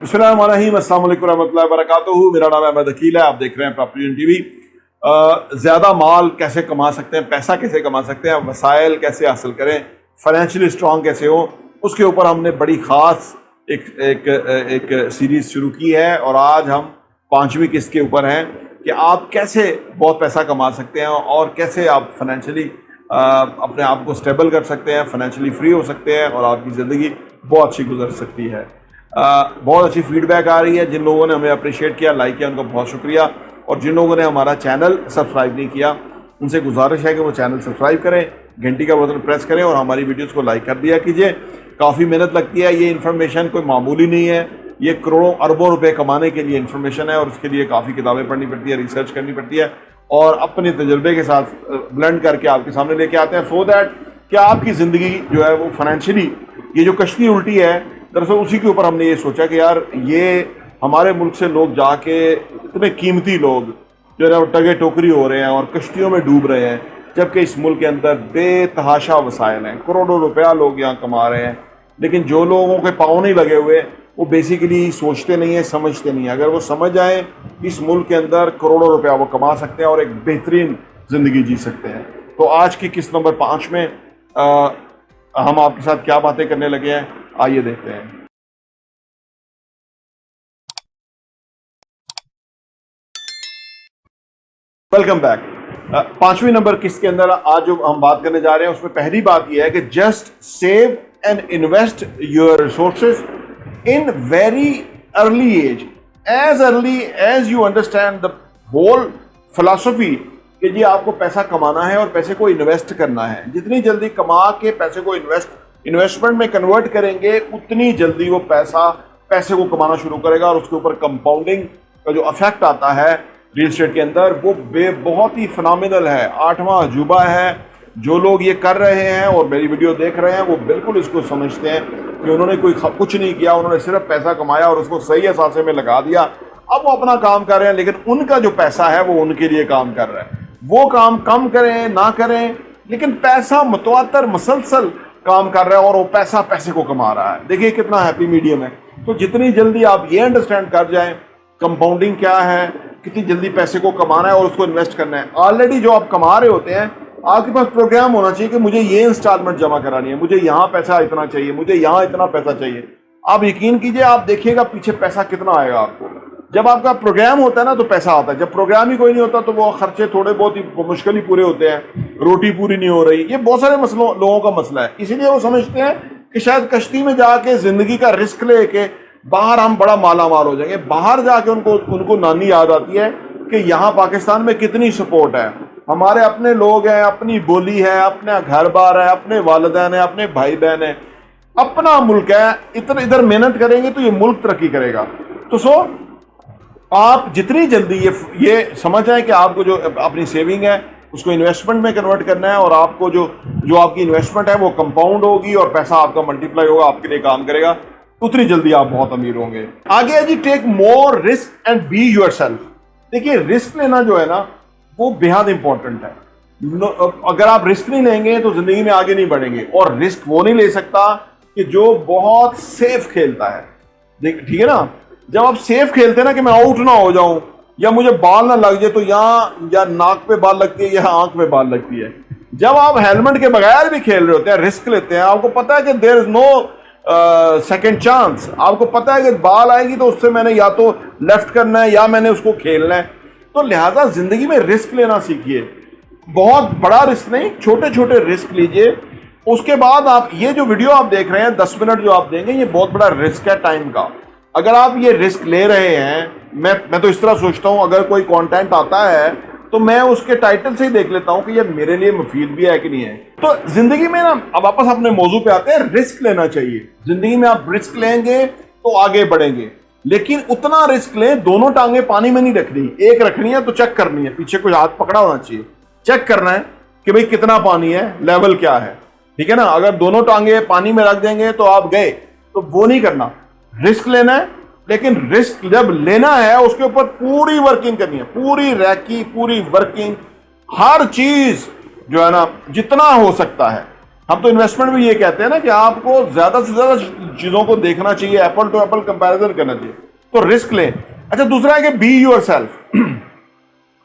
बिस्मिल्लाहिर्रहमानिर्रहीम, अस्सलाम वालेकुम रहमतुल्लाहि व बरकातुहू। मेरा नाम अहमद अकील है। आप देख रहे हैं प्रॉपर्टी टीवी। ज़्यादा माल कैसे कमा सकते हैं, पैसा कैसे कमा सकते हैं, वसाइल कैसे हासिल करें, फाइनेंशियली स्ट्रांग कैसे हो, उसके ऊपर हमने बड़ी ख़ास एक सीरीज़ शुरू की है और आज हम 5वीं किस्त के ऊपर हैं कि आप कैसे बहुत पैसा कमा सकते हैं और कैसे आप फाइनेंशियली अपने आप को स्टेबल कर सकते हैं, फाइनेंशियली फ्री हो सकते हैं और आपकी ज़िंदगी बहुत अच्छी गुजर सकती है। बहुत अच्छी फीडबैक आ रही है। जिन लोगों ने हमें अप्रिशिएट किया, लाइक किया, उनका बहुत शुक्रिया। और जिन लोगों ने हमारा चैनल सब्सक्राइब नहीं किया, उनसे गुजारिश है कि वो चैनल सब्सक्राइब करें, घंटी का बटन प्रेस करें और हमारी वीडियोस को लाइक कर दिया कीजिए। काफ़ी मेहनत लगती है, ये इन्फॉर्मेशन कोई मामूली नहीं है, ये करोड़ों अरबों रुपए कमाने के लिए इन्फॉर्मेशन है और उसके लिए काफ़ी किताबें पढ़नी पड़ती है, रिसर्च करनी पड़ती है और अपने तजुर्बे के साथ ब्लेंड करके आपके सामने लेके आते हैं सो दैट कि आपकी ज़िंदगी जो है वो फाइनेंशियली, ये जो कश्ती उल्टी है, दरअसल उसी के ऊपर हमने ये सोचा कि यार ये हमारे मुल्क से लोग जाके, इतने कीमती लोग जो है टगे टोकरी हो रहे हैं और कश्तियों में डूब रहे हैं, जबकि इस मुल्क के अंदर बेतहाशा वसाइल हैं, करोड़ों रुपया लोग यहाँ कमा रहे हैं। लेकिन जो लोगों के पाँव नहीं लगे हुए वो बेसिकली सोचते नहीं है, समझते नहीं है। अगर वो समझ आए इस मुल्क के अंदर करोड़ों रुपया वो कमा सकते हैं और एक बेहतरीन ज़िंदगी जी सकते हैं। तो आज की किस्त नंबर 5 में हम आपके साथ क्या बातें करने लगे हैं, आइए देखते हैं। Welcome back. 5वीं नंबर किस्त के अंदर आज जो हम बात करने जा रहे हैं उसमें पहली बात यह है कि just save and invest your resources in very early age, age early age you understand the whole philosophy कि जी आपको पैसा कमाना है और पैसे को इन्वेस्ट करना है। जितनी जल्दी कमा के पैसे को इन्वेस्टमेंट में कन्वर्ट करेंगे, उतनी जल्दी वो पैसे को कमाना शुरू करेगा और उसके ऊपर कंपाउंडिंग का जो इफेक्ट आता है रियल एस्टेट के अंदर वो बहुत ही फिनोमिनल है। 8वां अजूबा है। जो लोग ये कर रहे हैं और मेरी वीडियो देख रहे हैं वो बिल्कुल इसको समझते हैं कि उन्होंने कुछ नहीं किया, उन्होंने सिर्फ पैसा कमाया और उसको सही असासे में लगा दिया। अब वो अपना काम कर रहे हैं, लेकिन उनका जो पैसा है वो उनके लिए काम कर रहा है। वो काम कम करें ना करें, लेकिन पैसा मुतवातर मसलसल काम कर रहा है और वो पैसे को कमा रहा है। देखिए कितना हैप्पी मीडियम है। तो जितनी जल्दी आप ये अंडरस्टैंड कर जाएं कंपाउंडिंग क्या है, कितनी जल्दी पैसे को कमाना है और उसको इन्वेस्ट करना है। ऑलरेडी जो आप कमा रहे होते हैं, आपके पास प्रोग्राम होना चाहिए कि मुझे ये इंस्टॉलमेंट जमा करानी है, मुझे यहाँ पैसा इतना चाहिए, मुझे यहाँ इतना पैसा चाहिए। आप यकीन कीजिए, आप देखिएगा पीछे पैसा कितना आएगा आपको। जब आपका प्रोग्राम होता है ना तो पैसा आता है। जब प्रोग्राम ही कोई नहीं होता तो वो खर्चे थोड़े बहुत ही मुश्किल ही पूरे होते हैं, रोटी पूरी नहीं हो रही। ये बहुत सारे लोगों का मसला है। इसीलिए वो समझते हैं कि शायद कश्ती में जाके जिंदगी का रिस्क लेके बाहर हम बड़ा माला माल हो जाएंगे। बाहर जाके उनको नानी याद आती है कि यहाँ पाकिस्तान में कितनी सपोर्ट है, हमारे अपने लोग हैं, अपनी बोली है, अपना घर बार है, अपने वालिदैन है, अपने भाई बहन है, अपना मुल्क है। इधर मेहनत करेंगे तो ये मुल्क तरक्की करेगा। तो आप जितनी जल्दी ये समझ आए कि आपको जो अपनी सेविंग है उसको इन्वेस्टमेंट में कन्वर्ट करना है और आपको जो आपकी इन्वेस्टमेंट है वो कंपाउंड होगी और पैसा आपका मल्टीप्लाई होगा, आपके लिए काम करेगा, उतनी जल्दी आप बहुत अमीर होंगे। आगे है जी, take more risk and be yourself. देखिए रिस्क लेना जो है ना वो बेहद इंपॉर्टेंट है। अगर आप रिस्क नहीं लेंगे तो जिंदगी में आगे नहीं बढ़ेंगे। और रिस्क वो नहीं ले सकता कि जो बहुत सेफ खेलता है। ठीक है ना, जब आप सेफ खेलते हैं ना कि मैं आउट ना हो जाऊं या मुझे बाल ना लग जाए, तो यहाँ या नाक पे बाल लगती है या आंख में बाल लगती है। जब आप हेलमेट के बगैर भी खेल रहे होते हैं, रिस्क लेते हैं, आपको पता है कि there is no second chance. आपको पता है कि बाल आएगी तो उससे मैंने या तो लेफ्ट करना है या मैंने उसको खेलना है। तो लिहाजा जिंदगी में रिस्क लेना सीखिए। बहुत बड़ा रिस्क नहीं, छोटे छोटे रिस्क लीजिए। उसके बाद आप ये जो वीडियो आप देख रहे हैं 10 मिनट जो आप देंगे, ये बहुत बड़ा रिस्क है टाइम का। अगर आप ये रिस्क ले रहे हैं, मैं तो इस तरह सोचता हूं, अगर कोई कंटेंट आता है तो मैं उसके टाइटल से ही देख लेता हूं कि ये मेरे लिए मुफीद भी है कि नहीं है। तो जिंदगी में ना, अब वापस अपने मौजू पे आते हैं, रिस्क लेना चाहिए। जिंदगी में आप रिस्क लेंगे तो आगे बढ़ेंगे, लेकिन उतना रिस्क लें, दोनों टांगे पानी में नहीं रखनी। एक रखनी है तो चेक करनी है, पीछे कोई हाथ पकड़ा होना चाहिए, चेक करना है कि भाई कितना पानी है, लेवल क्या है। ठीक है ना, अगर दोनों टांगे पानी में रख देंगे तो आप गए, तो वो नहीं करना। रिस्क लेना है, लेकिन रिस्क जब लेना है उसके ऊपर पूरी वर्किंग करनी है, पूरी रैकी, पूरी वर्किंग, हर चीज जो है ना जितना हो सकता है ہم تو انویسٹمنٹ بھی یہ کہتے ہیں نا کہ آپ کو زیادہ سے زیادہ چیزوں کو دیکھنا چاہیے, ایپل ٹو ایپل کمپیریزن کرنا چاہیے, تو رسک لیں. اچھا دوسرا ہے کہ بی یور سیلف.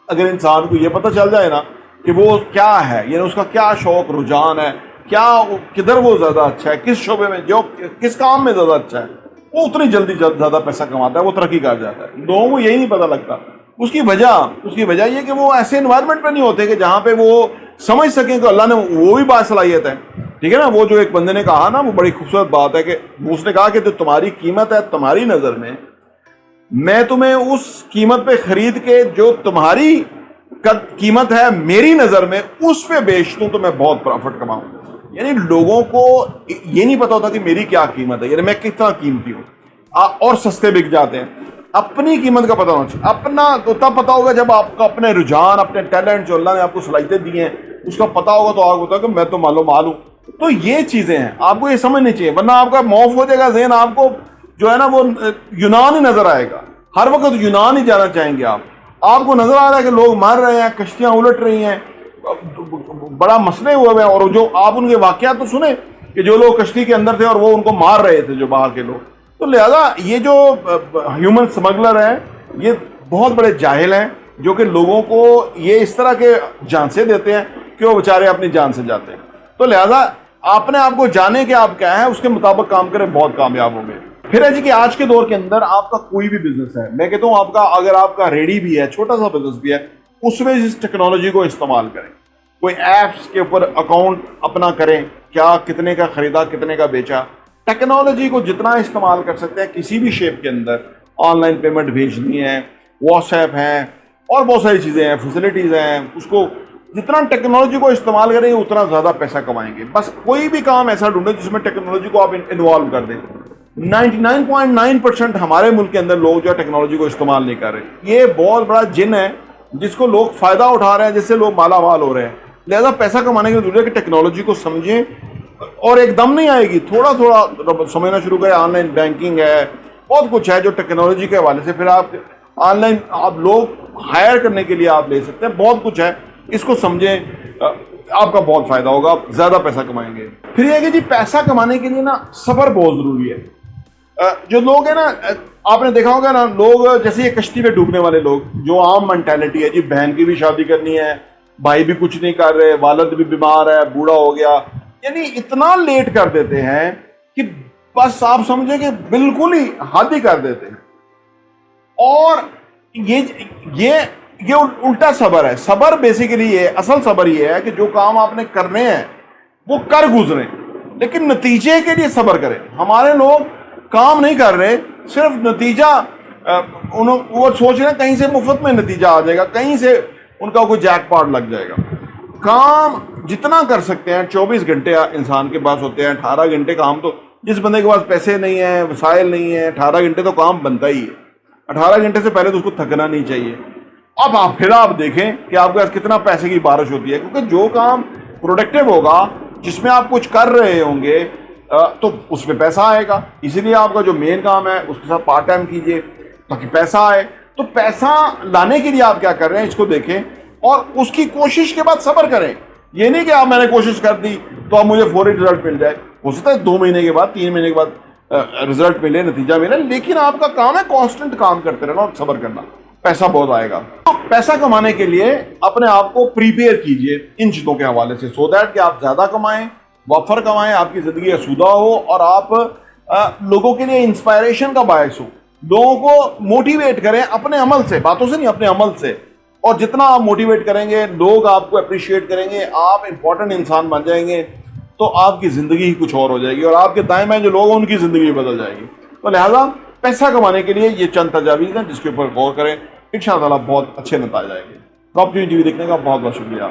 اگر انسان کو یہ پتہ چل جائے نا کہ وہ کیا ہے, یعنی اس کا کیا شوق رجحان ہے, کیا کدھر وہ زیادہ اچھا ہے, کس شعبے میں, جو کس کام میں زیادہ اچھا ہے, وہ اتنی جلدی زیادہ پیسہ کماتا ہے, وہ ترقی کر جاتا ہے. لوگوں کو یہی نہیں پتہ لگتا. اس کی وجہ یہ کہ وہ ایسے انوائرمنٹ پہ نہیں ہوتے کہ جہاں پہ وہ سمجھ سکیں کہ اللہ نے وہ بھی باصلاحیت ہے. ٹھیک ہے نا, وہ جو ایک بندے نے کہا نا, وہ بڑی خوبصورت بات ہے کہ اس نے کہا کہ جو تمہاری قیمت ہے تمہاری نظر میں تمہیں اس قیمت پہ خرید کے جو تمہاری قیمت ہے میری نظر میں اس پہ بیچ دوں تو میں بہت پروفٹ کماؤں. یعنی لوگوں کو یہ نہیں پتا ہوتا کہ میری کیا قیمت ہے, یعنی میں کتنا قیمتی ہوں, اور سستے بک جاتے ہیں. اپنی قیمت کا پتہ ہونا چاہیے. اپنا تو تب پتا ہوگا جب آپ کا اپنے رجحان, اپنے ٹیلنٹ جو اللہ نے آپ کو صلاحیتیں دی ہیں اس کا پتا ہوگا, تو آپ ہوتا ہے کہ میں تو معلوم. تو یہ چیزیں ہیں, آپ کو یہ سمجھنی چاہیے, ورنہ آپ کا معاف ہو جائے گا ذہن, آپ کو جو ہے نا وہ یونان ہی نظر آئے گا. ہر وقت یونان ہی جانا چاہیں گے آپ کو نظر آ رہا ہے کہ لوگ مر رہے ہیں, کشتیاں الٹ رہی ہیں, بڑا مسئلے ہوئے ہیں, اور جو آپ ان کے واقعات تو سنیں کہ جو لوگ کشتی کے اندر تھے اور وہ ان کو مار رہے تھے جو باہر کے لوگ. تو لہذا یہ جو ہیومن سمگلر ہیں یہ بہت بڑے جاہل ہیں, جو کہ لوگوں کو یہ اس طرح کے جھانسے دیتے ہیں کہ وہ بیچارے اپنی جان سے جاتے ہیں. تو لہذا اپنے آپ کو جانے کہ آپ کیا ہیں, اس کے مطابق کام کریں, بہت کامیاب ہوں گے. پھر ہے جی کہ آج کے دور کے اندر آپ کا کوئی بھی بزنس ہے, میں کہتا ہوں آپ کا اگر آپ کا ریڈی بھی ہے, چھوٹا سا بزنس بھی ہے, اس میں اس ٹیکنالوجی کو استعمال کریں. کوئی ایپس کے اوپر اکاؤنٹ اپنا کریں, کیا کتنے کا خریدا کتنے کا بیچا. ٹیکنالوجی کو جتنا استعمال کر سکتے ہیں کسی بھی شیپ کے اندر, آن لائن پیمنٹ بھیجنی ہے, واٹس ایپ ہے, اور بہت ساری چیزیں ہیں, فیسلٹیز ہیں, اس کو جتنا ٹیکنالوجی کو استعمال کریں گے اتنا زیادہ پیسہ کمائیں گے. بس کوئی بھی کام ایسا ڈھونڈیں جس میں ٹیکنالوجی کو آپ انوالو کر دیں. 99.9% ہمارے ملک کے اندر لوگ جو ہے ٹیکنالوجی کو استعمال نہیں کر رہے. یہ بہت بڑا جن ہے جس کو لوگ فائدہ اٹھا رہے ہیں, جس سے لوگ مالا مال ہو رہے ہیں. لہذا پیسہ کمانے کے ضروری ہے کہ ٹیکنالوجی کو سمجھیں, اور ایک دم نہیں آئے گی, تھوڑا تھوڑا سمجھنا شروع کریں. آن لائن بینکنگ ہے, بہت کچھ ہے جو ٹیکنالوجی کے حوالے سے. پھر آپ آن لائن آپ لوگ ہائر کرنے کے لیے آپ لے سکتے ہیں, بہت کچھ ہے, اس کو سمجھیں, آپ کا بہت فائدہ ہوگا, آپ زیادہ پیسہ کمائیں گے. پھر یہ ہے کہ جی پیسہ کمانے کے لیے نا صبر بہت ضروری ہے. جو لوگ ہیں نا, آپ نے دیکھا ہوگا نا, لوگ جیسے یہ کشتی پہ ڈوبنے والے لوگ, جو عام مینٹیلٹی ہے, جی بہن کی بھی شادی کرنی ہے, بھائی بھی کچھ نہیں کر رہے, والد بھی بیمار ہے, بوڑھا ہو گیا, یعنی اتنا لیٹ کر دیتے ہیں کہ بس آپ سمجھیں کہ بالکل ہی حد ہی کر دیتے ہیں. اور یہ الٹا صبر ہے. صبر بیسیکلی یہ, اصل صبر یہ ہے کہ جو کام آپ نے کرنے ہیں وہ کر گزریں, لیکن نتیجے کے لیے صبر کریں. ہمارے لوگ کام نہیں کر رہے, صرف نتیجہ وہ سوچ رہے ہیں کہیں سے مفت میں نتیجہ آ جائے گا, کہیں سے ان کا کوئی جیک پاٹ لگ جائے گا. کام جتنا کر سکتے ہیں, 24 گھنٹے انسان کے پاس ہوتے ہیں, 18 گھنٹے کام تو جس بندے کے پاس پیسے نہیں ہیں, وسائل نہیں ہیں, 18 گھنٹے تو کام بنتا ہی ہے. 18 گھنٹے سے پہلے تو اس کو تھکنا نہیں چاہیے. اب پھر آپ دیکھیں کہ آپ کے پاس کتنا پیسے کی بارش ہوتی ہے, کیونکہ جو کام پروڈکٹیو ہوگا, جس میں آپ کچھ کر رہے ہوں گے, تو اس میں پیسہ آئے گا. اسی لیے آپ کا جو مین کام ہے اس کے ساتھ پارٹ ٹائم کیجیے تاکہ پیسہ آئے. تو پیسہ لانے کے لیے آپ کیا کر رہے ہیں اس کو دیکھیں, اور اس کی کوشش کے بعد صبر کریں. یہ نہیں کہ آپ میں نے کوشش کر دی تو اب مجھے فوری رزلٹ مل جائے. ہو سکتا ہے 2 مہینے کے بعد, 3 مہینے کے بعد رزلٹ ملے, نتیجہ ملے, لیکن آپ کا کام ہے کانسٹنٹ کام کرتے رہنا اور صبر کرنا, پیسہ بہت آئے گا. تو پیسہ کمانے کے لیے اپنے آپ کو پریپیئر کیجئے ان چیزوں کے حوالے سے, سو دیٹ کہ آپ زیادہ کمائیں, وفر کمائیں, آپ کی زندگی اسودہ ہو, اور آپ لوگوں کے لیے انسپائریشن کا باعث ہو. لوگوں کو موٹیویٹ کریں اپنے عمل سے, باتوں سے نہیں, اپنے عمل سے. اور جتنا آپ موٹیویٹ کریں گے, لوگ آپ کو اپریشیٹ کریں گے, آپ امپورٹنٹ انسان بن جائیں گے, تو آپ کی زندگی ہی کچھ اور ہو جائے گی, اور آپ کے دائیں بائیں جو لوگ ہیں ان کی زندگی بدل جائے گی. تو لہٰذا پیسہ کمانے کے لیے یہ چند تجاویز ہیں جس کے اوپر غور کریں, انشاءاللہ بہت اچھے نتائج آئیں گے. ٹاپ ٹی وی دیکھنے کا بہت بہت شکریہ.